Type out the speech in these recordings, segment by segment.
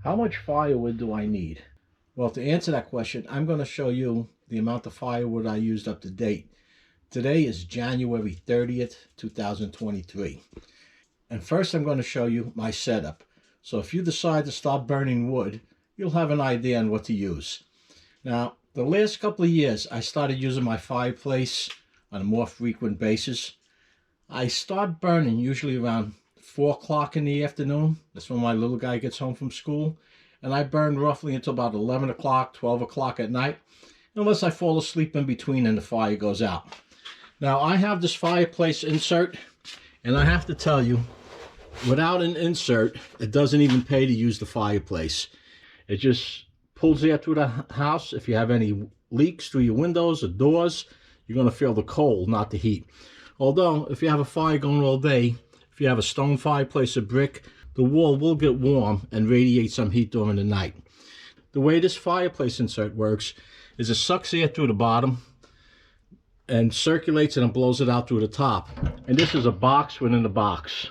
How much firewood do I need? Well, to answer that question, I'm going to show you the amount of firewood I used up to date. Today is January 30th, 2023. And first I'm going to show you my setup. So if you decide to start burning wood, you'll have an idea on what to use. Now, the last couple of years, I started using my fireplace on a more frequent basis. I start burning usually around 4 o'clock in the afternoon. That's when my little guy gets home from school. And I burn roughly until about 11 o'clock, 12 o'clock at night, unless I fall asleep in between and the fire goes out. Now, I have this fireplace insert, and I have to tell you, without an insert, it doesn't even pay to use the fireplace. It just pulls air through the house. If you have any leaks through your windows or doors, you're going to feel the cold, not the heat. Although, if you have a fire going all day, if you have a stone fireplace or brick, the wall will get warm and radiate some heat during the night. The way this fireplace insert works is it sucks air through the bottom and circulates it and blows it out through the top. And this is a box within a box.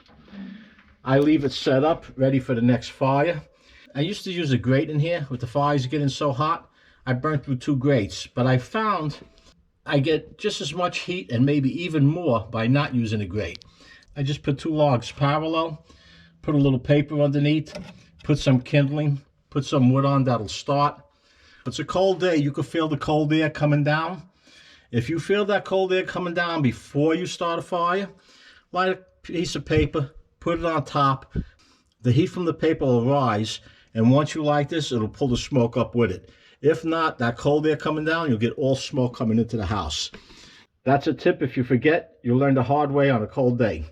I leave it set up, ready for the next fire. I used to use a grate in here. With the fires getting so hot, I burnt through 2 grates. But I found I get just as much heat and maybe even more by not using a grate. I just put 2 logs parallel, put a little paper underneath, put some kindling, put some wood on that'll start. It's a cold day. You can feel the cold air coming down. If you feel that cold air coming down before you start a fire, light a piece of paper, put it on top. The heat from the paper will rise, and once you light this, it'll pull the smoke up with it. If not, that cold air coming down, you'll get all smoke coming into the house. That's a tip. If you forget, you'll learn the hard way on a cold day.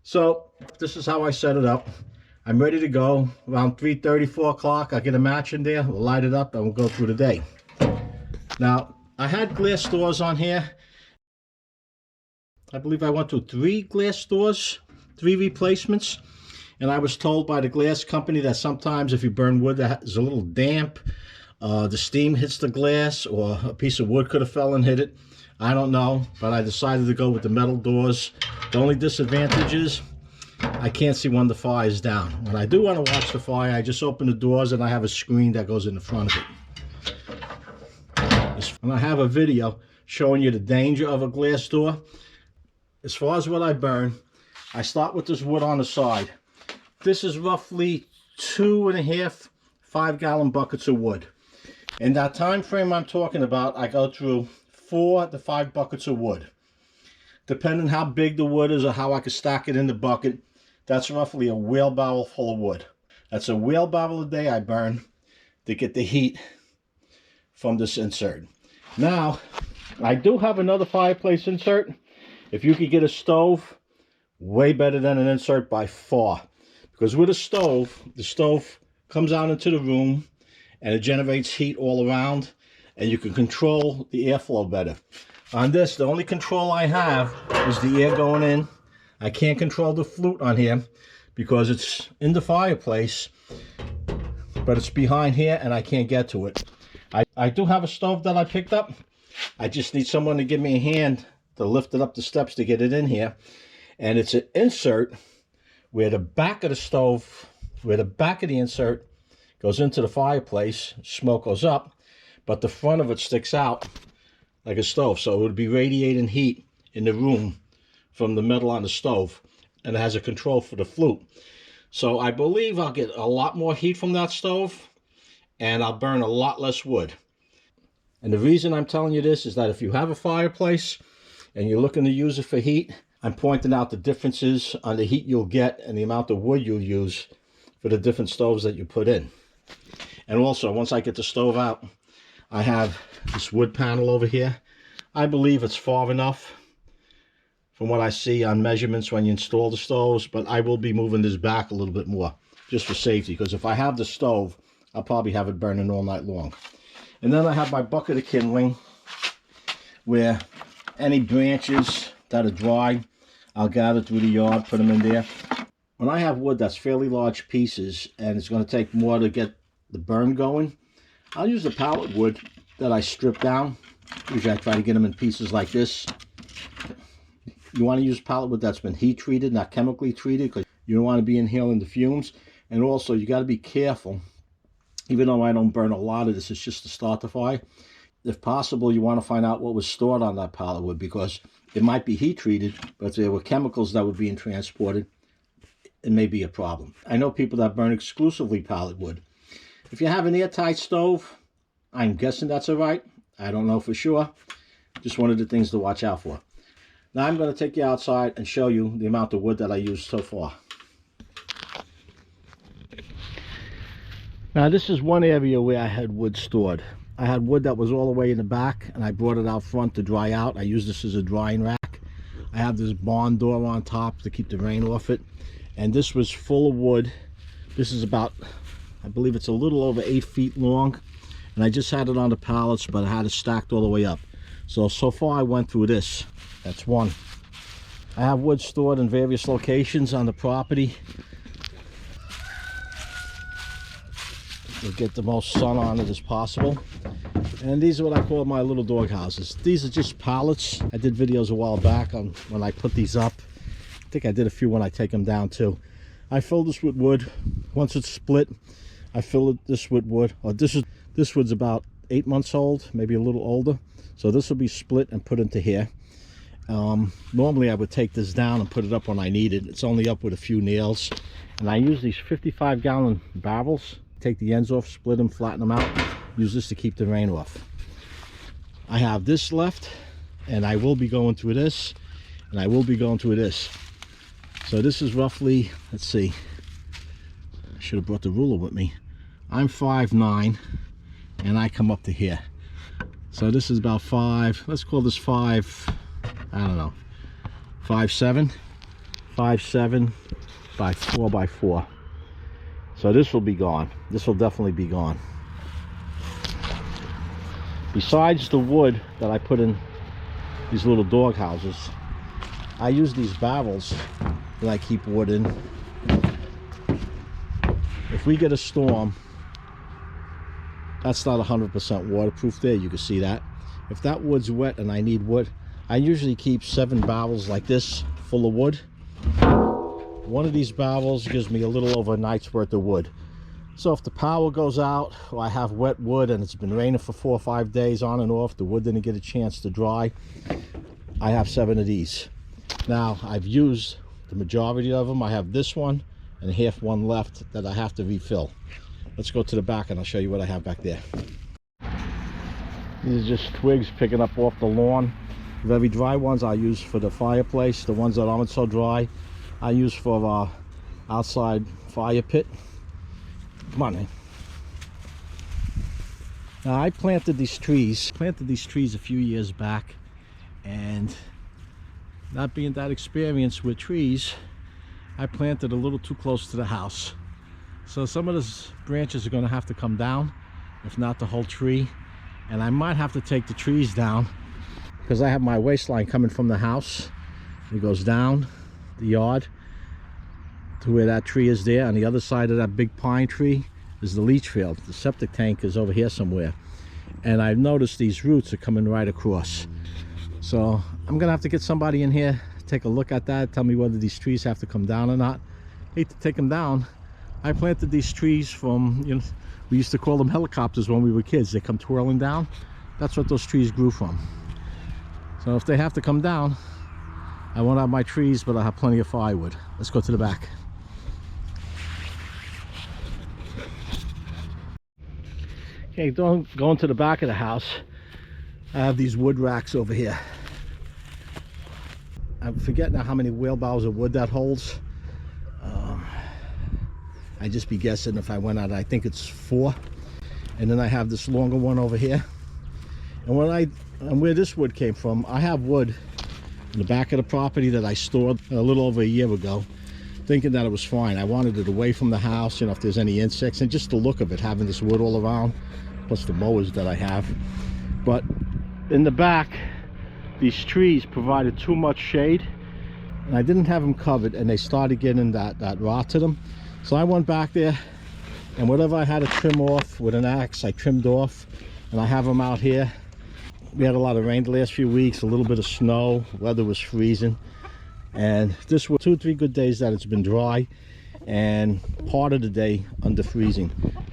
So this is how I set it up. I'm ready to go. Around 3:30, 4 o'clock, I'll get a match in there, we'll light it up, and we'll go through the day. Now, I had glass doors on here. I believe I went to 3 glass doors, 3 replacements. And I was told by the glass company that sometimes if you burn wood that is a little damp, the steam hits the glass, or a piece of wood could have fell and hit it. I don't know, but I decided to go with the metal doors. The only disadvantage is I can't see when the fire is down. When I do want to watch the fire, I just open the doors and I have a screen that goes in the front of it. And I have a video showing you the danger of a glass door. As far as what I burn, I start with this wood on the side. This is roughly 2.5 5-gallon buckets of wood. In that time frame I'm talking about, I go through 4 to 5 buckets of wood. Depending how big the wood is or how I can stack it in the bucket, that's roughly a wheelbarrow full of wood. That's a wheelbarrow a day I burn to get the heat from this insert. Now, I do have another fireplace insert. If you could get a stove, way better than an insert by far. Because with a stove, the stove comes out into the room and it generates heat all around, and you can control the airflow better. On this, the only control I have is the air going in. I can't control the flute on here because it's in the fireplace, but it's behind here and I can't get to it. I do have a stove that I picked up. I just need someone to give me a hand to lift it up the steps to get it in here. And it's an insert where the back of the stove, where the back of the insert goes into the fireplace, smoke goes up, but the front of it sticks out like a stove. So it would be radiating heat in the room from the metal on the stove, and it has a control for the flute. So I believe I'll get a lot more heat from that stove, and I'll burn a lot less wood. And the reason I'm telling you this is that if you have a fireplace and you're looking to use it for heat, I'm pointing out the differences on the heat you'll get and the amount of wood you'll use for the different stoves that you put in. And also, once I get the stove out, I have this wood panel over here. I believe it's far enough from what I see on measurements when you install the stoves, but I will be moving this back a little bit more just for safety, because if I have the stove, I'll probably have it burning all night long. And then I have my bucket of kindling, where any branches that are dry, I'll gather through the yard, put them in there. When I have wood that's fairly large pieces and it's going to take more to get the burn going, I'll use the pallet wood that I strip down. Usually I try to get them in pieces like this. You want to use pallet wood that's been heat treated, not chemically treated, because you don't want to be inhaling the fumes. And also, you got to be careful Even though I don't burn a lot of this, it's just to start the fire. If possible, you want to find out what was stored on that pallet wood, because it might be heat treated, but if there were chemicals that were being transported, it may be a problem. I know people that burn exclusively pallet wood. If you have an airtight stove, I'm guessing that's all right. I don't know for sure. Just one of the things to watch out for. Now I'm going to take you outside and show you the amount of wood that I used so far. Now this is one area where I had wood stored. I had wood that was all the way in the back, and I brought it out front to dry out. I use this as a drying rack. I have this barn door on top to keep the rain off it. And this was full of wood. This is about, I believe it's a little over 8 feet long. And I just had it on the pallets, but I had it stacked all the way up. So far I went through this. That's one. I have wood stored in various locations on the property to get the most sun on it as possible. And these are what I call my little dog houses. These are just pallets. I did videos a while back on when I put these up. I think I did a few when I take them down too. I fill this with wood. Once it's split, I fill this with wood. This wood's about 8 months old, maybe a little older. So this will be split and put into here. Normally I would take this down and put it up when I need it. It's only up with a few nails. And I use these 55-gallon barrels. Take the ends off, split them, flatten them out. Use this to keep the rain off. I have this left, and I will be going through this, and I will be going through this. So this is roughly, let's see, I should have brought the ruler with me. I'm 5'9", and I come up to here. So this is about 5, let's call this 5, I don't know, 5'7", 5'7" by 4 by 4. So this will be gone. This will definitely be gone. Besides the wood that I put in these little dog houses, I use these barrels that I keep wood in. If we get a storm, that's not 100% waterproof there, you can see that. If that wood's wet and I need wood, I usually keep 7 barrels like this full of wood. One of these barrels gives me a little over a night's worth of wood. So if the power goes out, or I have wet wood and it's been raining for 4 or 5 days on and off, the wood didn't get a chance to dry, I have 7 of these. Now I've used the majority of them. I have this one and half one left that I have to refill. Let's go to the back and I'll show you what I have back there. These are just twigs picking up off the lawn. The very dry ones I use for the fireplace. The ones that aren't so dry I use for our outside fire pit. Come on, man. Now I planted these trees a few years back, and not being that experienced with trees, I planted a little too close to the house. So some of those branches are going to have to come down, if not the whole tree. And I might have to take the trees down, because I have my waistline coming from the house. It goes down the yard to where that tree is there. On the other side of that big pine tree is the leach field. The septic tank is over here somewhere. And I've noticed these roots are coming right across. So I'm gonna have to get somebody in here, take a look at that, tell me whether these trees have to come down or not. Hate to take them down. I planted these trees from, you know, we used to call them helicopters when we were kids. They come twirling down. That's what those trees grew from. So if they have to come down, I won't have my trees, but I have plenty of firewood. Let's go to the back. Okay, going to the back of the house, I have these wood racks over here. I forget now how many wheelbarrows of wood that holds. I just be guessing if I went out. I think it's 4. And then I have this longer one over here. And where this wood came from, I have wood in the back of the property that I stored a little over a year ago, thinking that it was fine. I wanted it away from the house, you know, if there's any insects, and just the look of it, having this wood all around, plus the mowers that I have. But in the back, these trees provided too much shade, and I didn't have them covered, and they started getting that rot to them. So I went back there, and whatever I had to trim off with an axe, I trimmed off, and I have them out here. We had a lot of rain the last few weeks, a little bit of snow, weather was freezing, and this was 2 or 3 good days that it's been dry, and part of the day under freezing.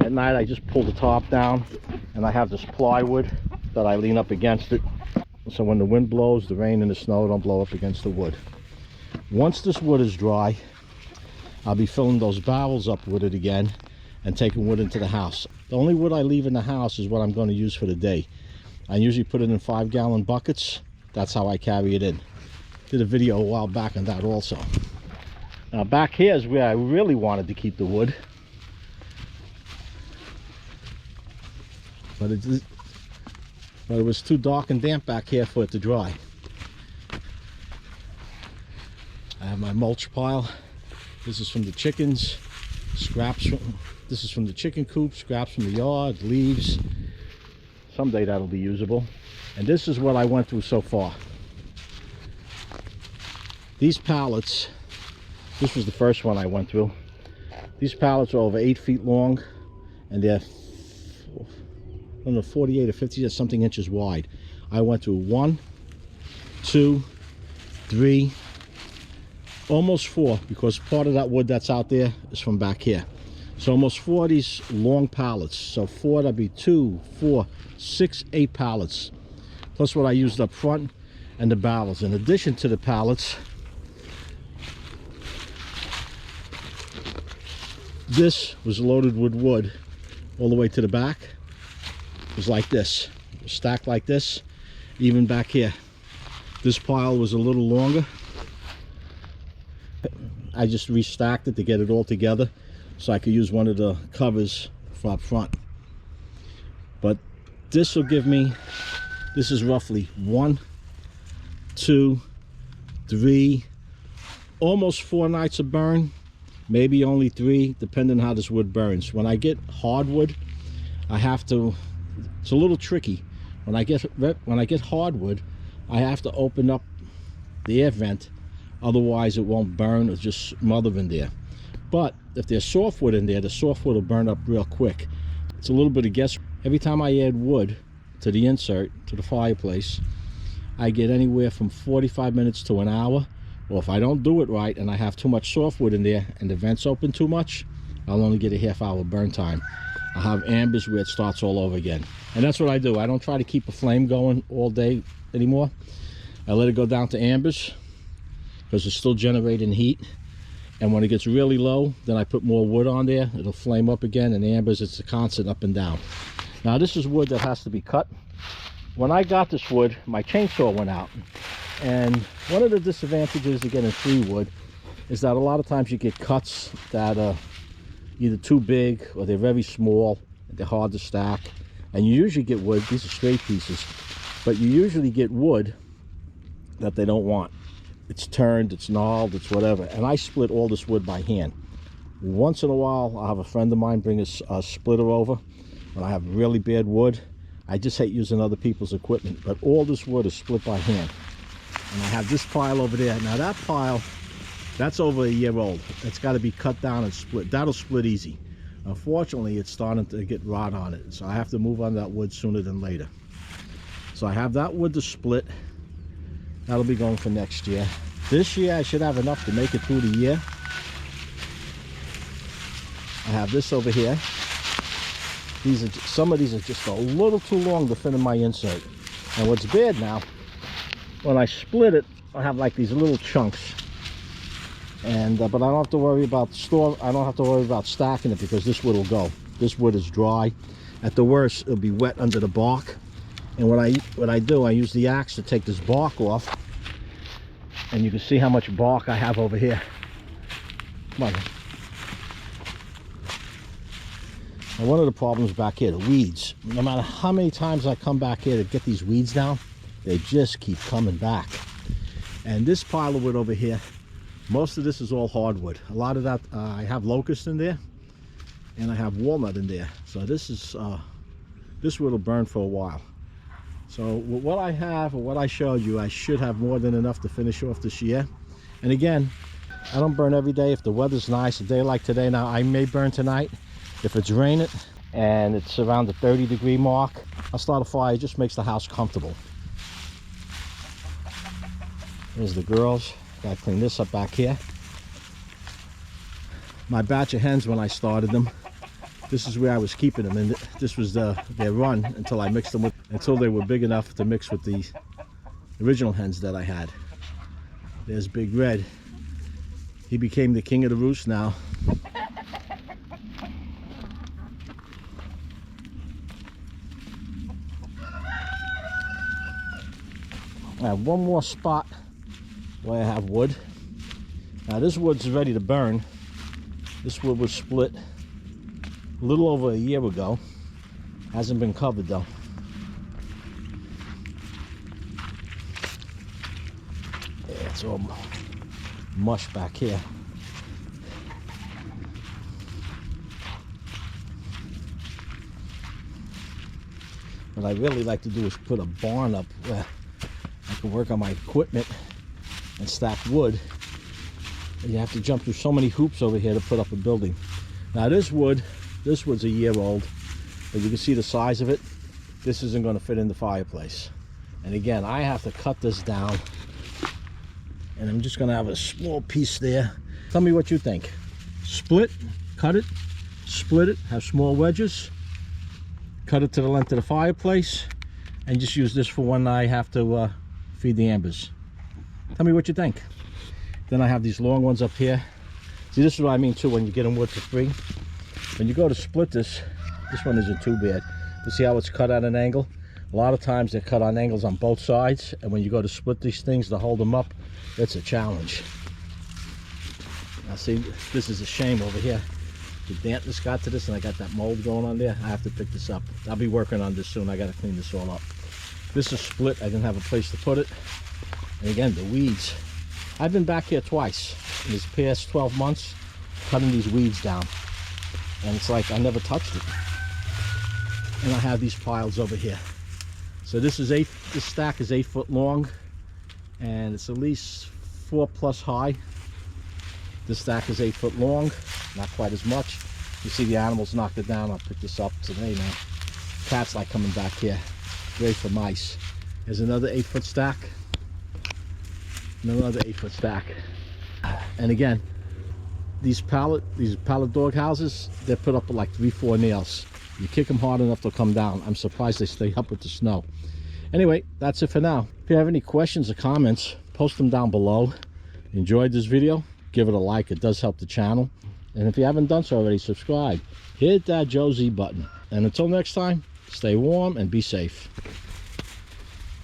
At night I just pull the top down, and I have this plywood that I lean up against it, so when the wind blows, the rain and the snow don't blow up against the wood. Once this wood is dry, I'll be filling those barrels up with it again and taking wood into the house. The only wood I leave in the house is what I'm going to use for the day. I usually put it in 5-gallon buckets. That's how I carry it in. Did a video a while back on that also. Now back here is where I really wanted to keep the wood, but it was too dark and damp back here for it to dry. I have my mulch pile. This is from the chickens, scraps from, this is from the chicken coop, scraps from the yard, leaves. Someday that'll be usable. And this is what I went through so far. These pallets, this was the first one I went through. These pallets are over 8 feet long, and they're, I don't know, 48 or 50 or something inches wide. I went through 1, 2, 3, almost 4, because part of that wood that's out there is from back here. So almost 4 of these long pallets. So 4, that'd be 2, 4, 6, 8 pallets. Plus what I used up front and the barrels. In addition to the pallets, this was loaded with wood all the way to the back. It was like this. It was stacked like this. Even back here. This pile was a little longer. I just restacked it to get it all together so I could use one of the covers for up front. But this will give me, this is roughly 1, 2, 3, almost 4 nights of burn, maybe only 3, depending on how this wood burns. When I get hardwood, I have to, it's a little tricky. When I get hardwood, I have to open up the air vent, otherwise it won't burn or just smother in there. But if there's softwood in there, the softwood will burn up real quick. It's a little bit of guess. Every time I add wood to the insert, to the fireplace, I get anywhere from 45 minutes to an hour. Or if I don't do it right and I have too much softwood in there and the vents open too much, I'll only get a half-hour burn time. I'll have ambers where it starts all over again. And that's what I do. I don't try to keep a flame going all day anymore. I let it go down to ambers because it's still generating heat. And when it gets really low, then I put more wood on there. It'll flame up again, and ambers, it's a constant up and down. Now this is wood that has to be cut. When I got this wood, my chainsaw went out. And one of the disadvantages of getting free wood is that a lot of times you get cuts that are either too big or they're very small, they're hard to stack. And you usually get wood, these are straight pieces, but you usually get wood that they don't want. It's turned, it's gnarled, it's whatever. And I split all this wood by hand. Once in a while, I'll have a friend of mine bring a splitter over. When I have really bad wood, I just hate using other people's equipment. But all this wood is split by hand. And I have this pile over there. Now that pile, that's over a year old. It's got to be cut down and split. That'll split easy. Unfortunately, it's starting to get rot on it. So I have to move on that wood sooner than later. So I have that wood to split. That'll be going for next year. This year I should have enough to make it through the year. I have this over here. Some of these are just a little too long to fit in my insert. And what's bad now, when I split it, I have like these little chunks. And but I don't have to worry about I don't have to worry about stacking it because this wood will go. This wood is dry. At the worst, it'll be wet under the bark. And what I do, I use the axe to take this bark off. And you can see how much bark I have over here. Come on. And one of the problems back here, the weeds. No matter how many times I come back here to get these weeds down, they just keep coming back. And this pile of wood over here, most of this is all hardwood. A lot of that, I have locust in there, and I have walnut in there. So this wood will burn for a while. So with what I have or what I showed you, I should have more than enough to finish off this year. And again, I don't burn every day. If the weather's nice, a day like today, now I may burn tonight. If it's raining and it's around the 30-degree mark, I'll start a fire. It just makes the house comfortable. There's the girls. Gotta clean this up back here. My batch of hens, when I started them, This is where I was keeping them, and this was their run until I mixed them with, until they were big enough to mix with the original hens that I had. There's Big Red. He became the king of the roost now. I have one more spot where I have wood. Now this wood's ready to burn. This wood was split a little over a year ago. Hasn't been covered though. Yeah, it's all mush back here. What I really like to do is put a barn up where I can work on my equipment and stack wood. And you have to jump through so many hoops over here to put up a building. Now this wood's a year old, but you can see the size of it. This isn't going to fit in the fireplace. And again, I have to cut this down, and I'm just going to have a small piece there. Tell me what you think. Split, cut it, split it, have small wedges, cut it to the length of the fireplace, and just use this for when I have to feed the ambers. Tell me what you think. Then I have these long ones up here. See, this is what I mean too when you get them wood for free. When you go to split this one isn't too bad. You see how it's cut at an angle? A lot of times they're cut on angles on both sides, and when you go to split these things to hold them up, it's a challenge. Now see, this is a shame over here. The dampness got to this, and I got that mold going on there. I have to pick this up. I'll be working on this soon. I got to clean this all up. This is split. I didn't have a place to put it. And again, the weeds. I've been back here twice in these past 12 months cutting these weeds down, and it's like I never touched it. And I have these piles over here. So this stack is 8 foot long, and it's at least 4+ high. This stack is 8 foot long, not quite as much. You see the animals knocked it down. I'll pick this up today now. Cats like coming back here. Great for mice. There's another 8 foot stack. Another 8 foot stack. And again, these pallet dog houses, they're put up with like 3-4 nails. You kick them hard enough, they'll come down. I'm surprised they stay up with the snow. Anyway, that's it for now. If you have any questions or comments, post them down below. Enjoyed this video, give it a like. It does help the channel. And if you haven't done so already, subscribe. Hit that Joe Z button. And until next time, stay warm and be safe.